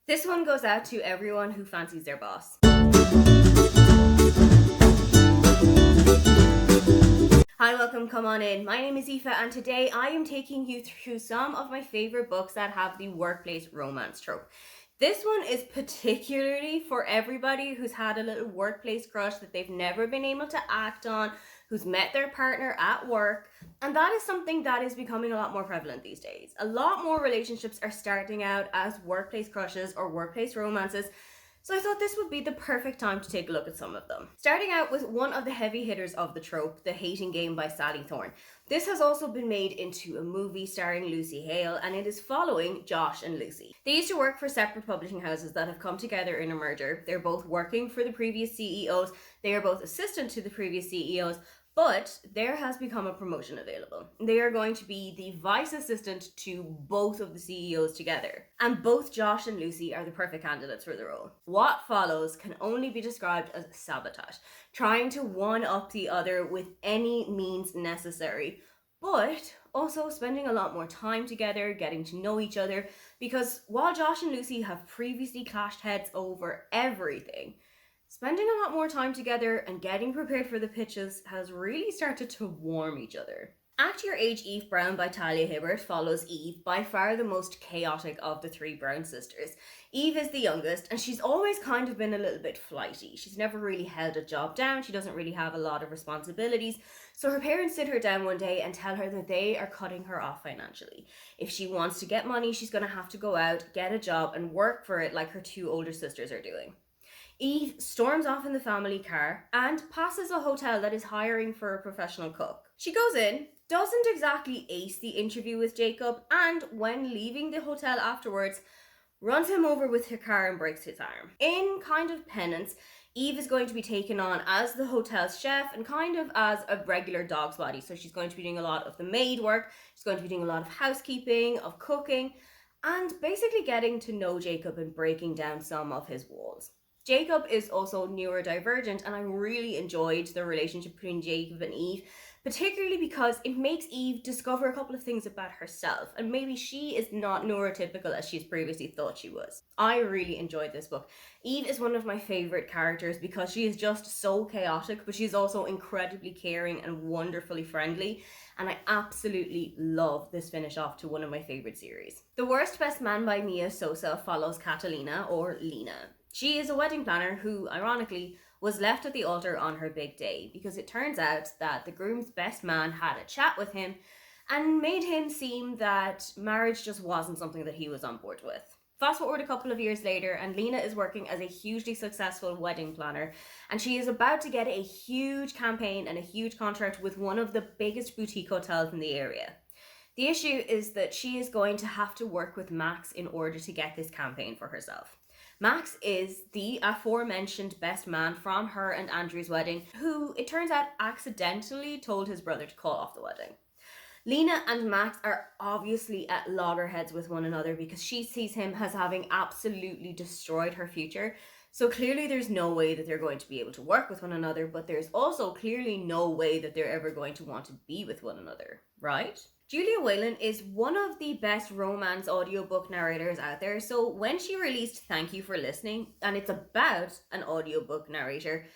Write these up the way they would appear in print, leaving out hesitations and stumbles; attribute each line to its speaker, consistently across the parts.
Speaker 1: This one goes out to everyone who fancies their boss. Hi, welcome, come on in. My name is Aoife, and today I am taking you through some of my favorite books that have the workplace romance trope. This one is particularly for everybody who's had a little workplace crush that they've never been able to act on, who's met their partner at work, and that is something that is becoming a lot more prevalent these days. A lot more relationships are starting out as workplace crushes or workplace romances, so I thought this would be the perfect time to take a look at some of them. Starting out with one of the heavy hitters of the trope, The Hating Game by Sally Thorne. This has also been made into a movie starring Lucy Hale, and it is following Josh and Lucy. They used to work for separate publishing houses that have come together in a merger. They're both working for the previous CEOs, they are both assistant to the previous CEOs, but there has become a promotion available. They are going to be the vice assistant to both of the CEOs together. And both Josh and Lucy are the perfect candidates for the role. What follows can only be described as sabotage, trying to one up the other with any means necessary, but also spending a lot more time together, getting to know each other, because while Josh and Lucy have previously clashed heads over everything, spending a lot more time together and getting prepared for the pitches has really started to warm each other. Act Your Age Eve Brown by Talia Hibbert follows Eve, by far the most chaotic of the three Brown sisters. Eve is the youngest, and she's always kind of been a little bit flighty. She's never really held a job down, she doesn't really have a lot of responsibilities, so her parents sit her down one day and tell her that they are cutting her off financially. If she wants to get money, she's going to have to go out, get a job, and work for it like her two older sisters are doing. Eve storms off in the family car and passes a hotel that is hiring for a professional cook. She goes in, doesn't exactly ace the interview with Jacob, and when leaving the hotel afterwards, runs him over with her car and breaks his arm. In kind of penance, Eve is going to be taken on as the hotel's chef and kind of as a regular dog's body. So she's going to be doing a lot of the maid work, she's going to be doing a lot of housekeeping, of cooking, and basically getting to know Jacob and breaking down some of his walls. Jacob is also neurodivergent, and I really enjoyed the relationship between Jacob and Eve, particularly because it makes Eve discover a couple of things about herself, and maybe she is not neurotypical as she's previously thought she was. I really enjoyed this book. Eve is one of my favourite characters because she is just so chaotic, but she's also incredibly caring and wonderfully friendly, and I absolutely love this finish off to one of my favourite series. The Worst Best Man by Mia Sosa follows Catalina, or Lena. She is a wedding planner who, ironically, was left at the altar on her big day because it turns out that the groom's best man had a chat with him and made him seem that marriage just wasn't something that he was on board with. Fast forward a couple of years later, and Lena is working as a hugely successful wedding planner, and she is about to get a huge campaign and a huge contract with one of the biggest boutique hotels in the area. The issue is that she is going to have to work with Max in order to get this campaign for herself. Max is the aforementioned best man from her and Andrew's wedding, who it turns out accidentally told his brother to call off the wedding. Lena and Max are obviously at loggerheads with one another because she sees him as having absolutely destroyed her future. So clearly there's no way that they're going to be able to work with one another, but there's also clearly no way that they're ever going to want to be with one another, right? Julia Whelan is one of the best romance audiobook narrators out there, so when she released Thank You for Listening, and it's about an audiobook narrator,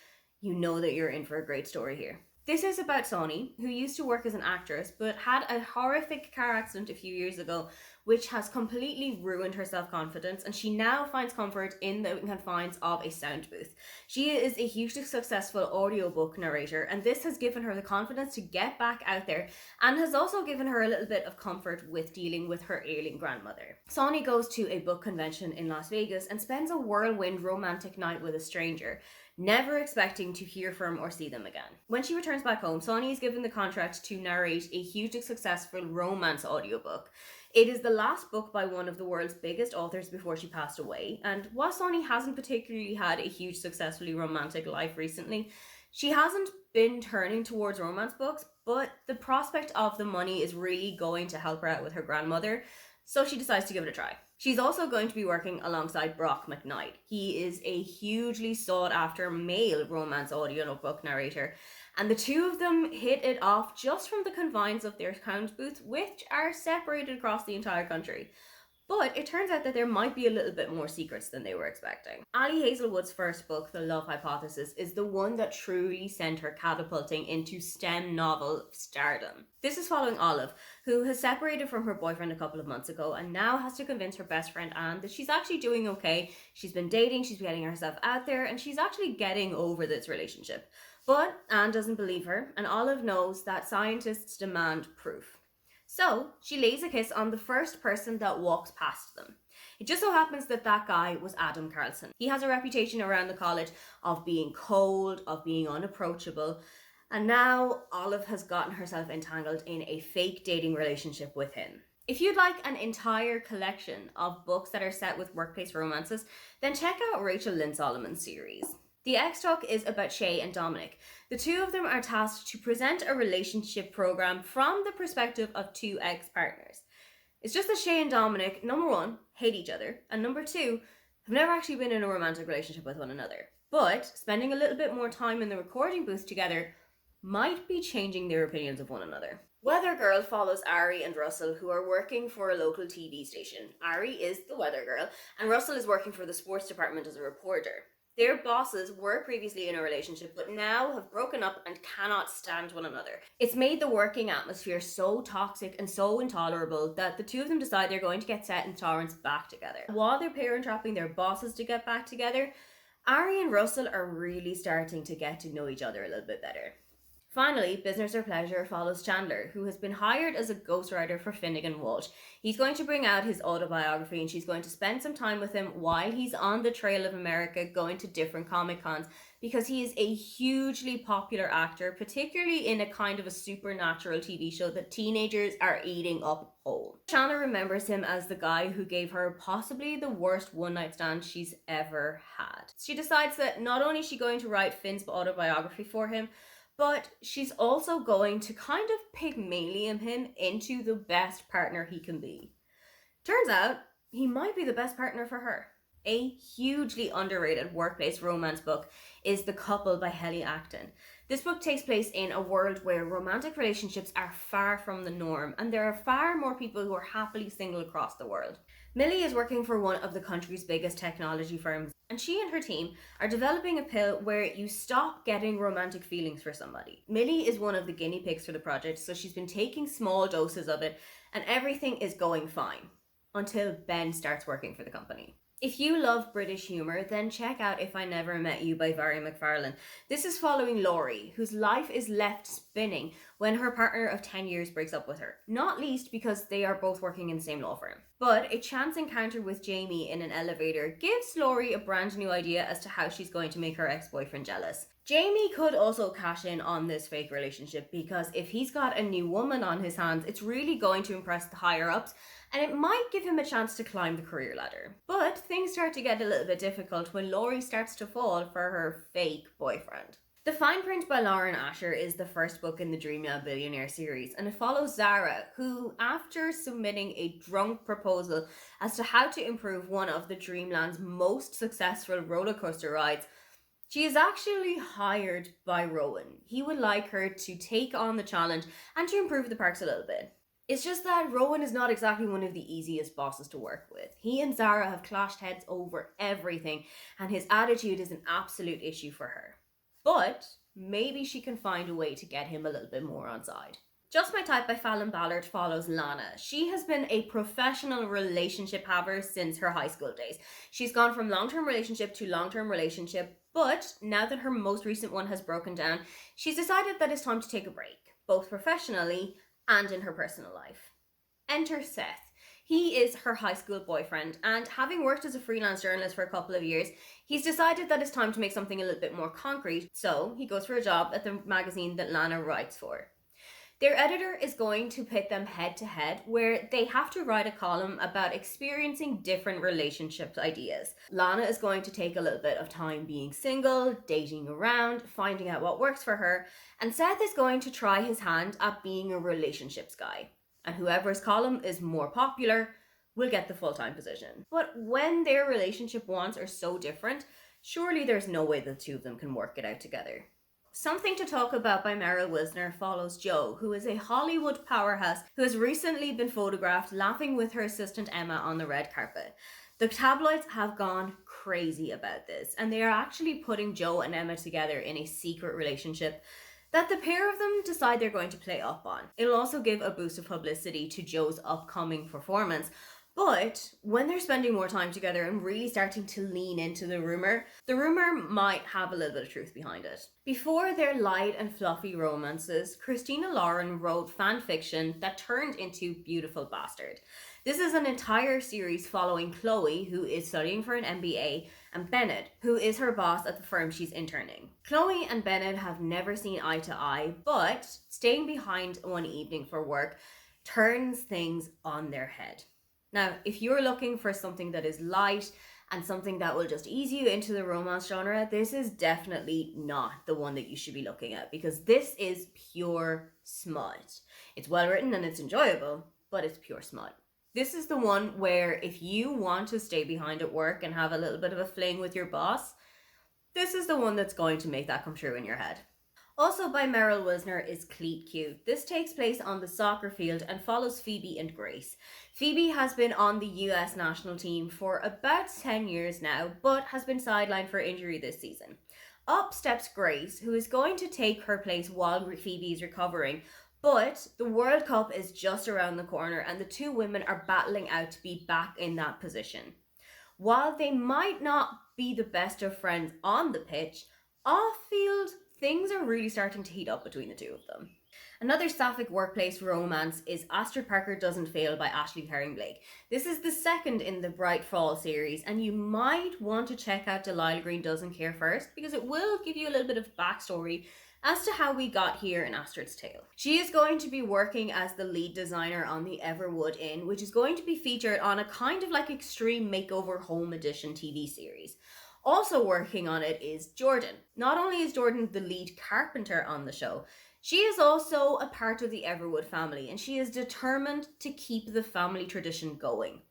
Speaker 1: you know that you're in for a great story here. This is about Sonny, who used to work as an actress but had a horrific car accident a few years ago, which has completely ruined her self-confidence, and she now finds comfort in the confines of a sound booth. She is a hugely successful audiobook narrator, and this has given her the confidence to get back out there and has also given her a little bit of comfort with dealing with her ailing grandmother. Sonny goes to a book convention in Las Vegas and spends a whirlwind romantic night with a stranger, never expecting to hear from or see them again. When she returns back home, Sonny is given the contract to narrate a hugely successful romance audiobook. It is the last book by one of the world's biggest authors before she passed away, and while Sonny hasn't particularly had a huge successfully romantic life recently, she hasn't been turning towards romance books, but the prospect of the money is really going to help her out with her grandmother, so she decides to give it a try. She's also going to be working alongside Brock McKnight. He is a hugely sought after male romance audiobook narrator, and the two of them hit it off just from the confines of their sound booths, which are separated across the entire country. But it turns out that there might be a little bit more secrets than they were expecting. Ali Hazelwood's first book, The Love Hypothesis, is the one that truly sent her catapulting into STEM novel stardom. This is following Olive, who has separated from her boyfriend a couple of months ago and now has to convince her best friend Anne that she's actually doing okay. She's been dating, she's getting herself out there, and she's actually getting over this relationship. But Anne doesn't believe her, and Olive knows that scientists demand proof. So she lays a kiss on the first person that walks past them. It just so happens that that guy was Adam Carlson. He has a reputation around the college of being cold, of being unapproachable, and now Olive has gotten herself entangled in a fake dating relationship with him. If you'd like an entire collection of books that are set with workplace romances, then check out Rachel Lynn Solomon's series. The X-Talk is about Shay and Dominic. The two of them are tasked to present a relationship program from the perspective of two ex-partners. It's just that Shay and Dominic, number one, hate each other, and number two, have never actually been in a romantic relationship with one another. But spending a little bit more time in the recording booth together might be changing their opinions of one another. Weather Girl follows Ari and Russell, who are working for a local TV station. Ari is the weather girl, and Russell is working for the sports department as a reporter. Their bosses were previously in a relationship, but now have broken up and cannot stand one another. It's made the working atmosphere so toxic and so intolerable that the two of them decide they're going to get Seth and Torrance back together. While they're parent trapping their bosses to get back together, Ari and Russell are really starting to get to know each other a little bit better. Finally, Business or Pleasure follows Chandler, who has been hired as a ghostwriter for Finnegan Walsh. He's going to bring out his autobiography and she's going to spend some time with him while he's on the trail of America going to different Comic Cons because he is a hugely popular actor, particularly in a kind of a supernatural TV show that teenagers are eating up whole. Chandler remembers him as the guy who gave her possibly the worst one-night stand she's ever had. She decides that not only is she going to write Finn's autobiography for him, but she's also going to kind of Pygmalion him into the best partner he can be. Turns out, he might be the best partner for her. A hugely underrated workplace romance book is The Couple by Helly Acton. This book takes place in a world where romantic relationships are far from the norm, and there are far more people who are happily single across the world. Millie is working for one of the country's biggest technology firms, and she and her team are developing a pill where you stop getting romantic feelings for somebody. Millie is one of the guinea pigs for the project, so she's been taking small doses of it, and everything is going fine. Until Ben starts working for the company. If you love British humour, then check out If I Never Met You by Vari McFarlane. This is following Laurie, whose life is left spinning when her partner of 10 years breaks up with her. Not least because they are both working in the same law firm. But a chance encounter with Jamie in an elevator gives Laurie a brand new idea as to how she's going to make her ex-boyfriend jealous. Jamie could also cash in on this fake relationship because if he's got a new woman on his hands, it's really going to impress the higher-ups and it might give him a chance to climb the career ladder. But things start to get a little bit difficult when Laurie starts to fall for her fake boyfriend. The Fine Print by Lauren Asher is the first book in the Dreamland Billionaire series, and it follows Zara, who, after submitting a drunk proposal as to how to improve one of the Dreamland's most successful roller coaster rides, she is actually hired by Rowan. He would like her to take on the challenge and to improve the parks a little bit. It's just that Rowan is not exactly one of the easiest bosses to work with. He and Zara have clashed heads over everything, and his attitude is an absolute issue for her. But maybe she can find a way to get him a little bit more on side. Just My Type by Fallon Ballard follows Lana. She has been a professional relationship haver since her high school days. She's gone from long-term relationship to long-term relationship, but now that her most recent one has broken down, she's decided that it's time to take a break, both professionally and in her personal life. Enter Seth. He is her high school boyfriend, and having worked as a freelance journalist for a couple of years, he's decided that it's time to make something a little bit more concrete, so he goes for a job at the magazine that Lana writes for. Their editor is going to pit them head to head, where they have to write a column about experiencing different relationship ideas. Lana is going to take a little bit of time being single, dating around, finding out what works for her, and Seth is going to try his hand at being a relationships guy. And whoever's column is more popular will get the full-time position. But when their relationship wants are so different, surely there's no way the two of them can work it out together. Something to Talk About by Meryl Wisner follows Jo, who is a Hollywood powerhouse who has recently been photographed laughing with her assistant Emma on the red carpet. The tabloids have gone crazy about this, and they are actually putting Jo and Emma together in a secret relationship that the pair of them decide they're going to play up on. It'll also give a boost of publicity to Jo's upcoming performance. But when they're spending more time together and really starting to lean into the rumor might have a little bit of truth behind it. Before their light and fluffy romances, Christina Lauren wrote fan fiction that turned into Beautiful Bastard. This is an entire series following Chloe, who is studying for an MBA, and Bennett, who is her boss at the firm she's interning. Chloe and Bennett have never seen eye to eye, but staying behind one evening for work turns things on their head. Now, if you're looking for something that is light and something that will just ease you into the romance genre, this is definitely not the one that you should be looking at, because this is pure smut. It's well written and it's enjoyable, but it's pure smut. This is the one where if you want to stay behind at work and have a little bit of a fling with your boss, this is the one that's going to make that come true in your head. Also by Meryl Wisner is Cleat Cute. This takes place on the soccer field and follows Phoebe and Grace. Phoebe has been on the US national team for about 10 years now, but has been sidelined for injury this season. Up steps Grace, who is going to take her place while Phoebe is recovering, but the World Cup is just around the corner and the two women are battling out to be back in that position. While they might not be the best of friends on the pitch, off-field, things are really starting to heat up between the two of them. Another sapphic workplace romance is Astrid Parker Doesn't Fail by Ashley Herring Blake. This is the second in the Bright Fall series, and you might want to check out Delilah Green Doesn't Care first, because it will give you a little bit of backstory as to how we got here in Astrid's tale. She is going to be working as the lead designer on the Everwood Inn, which is going to be featured on a kind of like extreme makeover home edition TV series. Also working on it is Jordan. Not only is Jordan the lead carpenter on the show, she is also a part of the Everwood family, and she is determined to keep the family tradition going.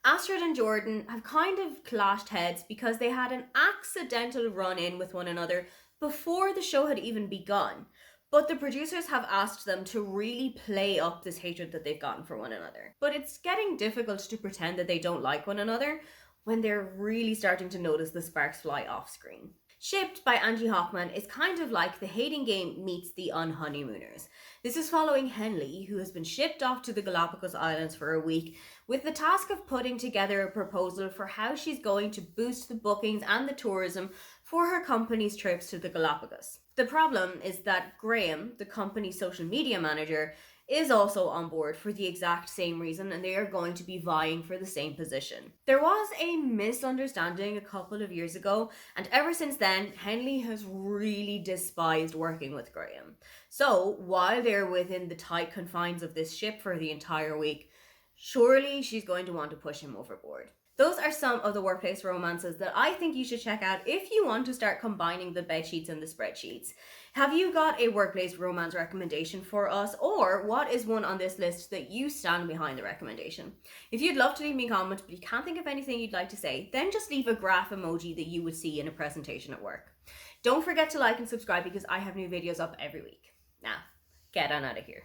Speaker 1: Astrid and Jordan have kind of clashed heads because they had an accidental run-in with one another before the show had even begun. But the producers have asked them to really play up this hatred that they've gotten for one another. But it's getting difficult to pretend that they don't like one another when they're really starting to notice the sparks fly off screen. Shipped by Angie Hockman is kind of like The Hating Game meets The Unhoneymooners. This is following Henley, who has been shipped off to the Galapagos Islands for a week with the task of putting together a proposal for how she's going to boost the bookings and the tourism for her company's trips to the Galapagos. The problem is that Graham, the company's social media manager, is also on board for the exact same reason, and they are going to be vying for the same position. There was a misunderstanding a couple of years ago, and ever since then, Henley has really despised working with Graham. So, while they're within the tight confines of this ship for the entire week, surely she's going to want to push him overboard. Those are some of the workplace romances that I think you should check out if you want to start combining the bedsheets and the spreadsheets. Have you got a workplace romance recommendation for us, or what is one on this list that you stand behind the recommendation? If you'd love to leave me a comment but you can't think of anything you'd like to say, then just leave a graph emoji that you would see in a presentation at work. Don't forget to like and subscribe because I have new videos up every week. Now, get on out of here.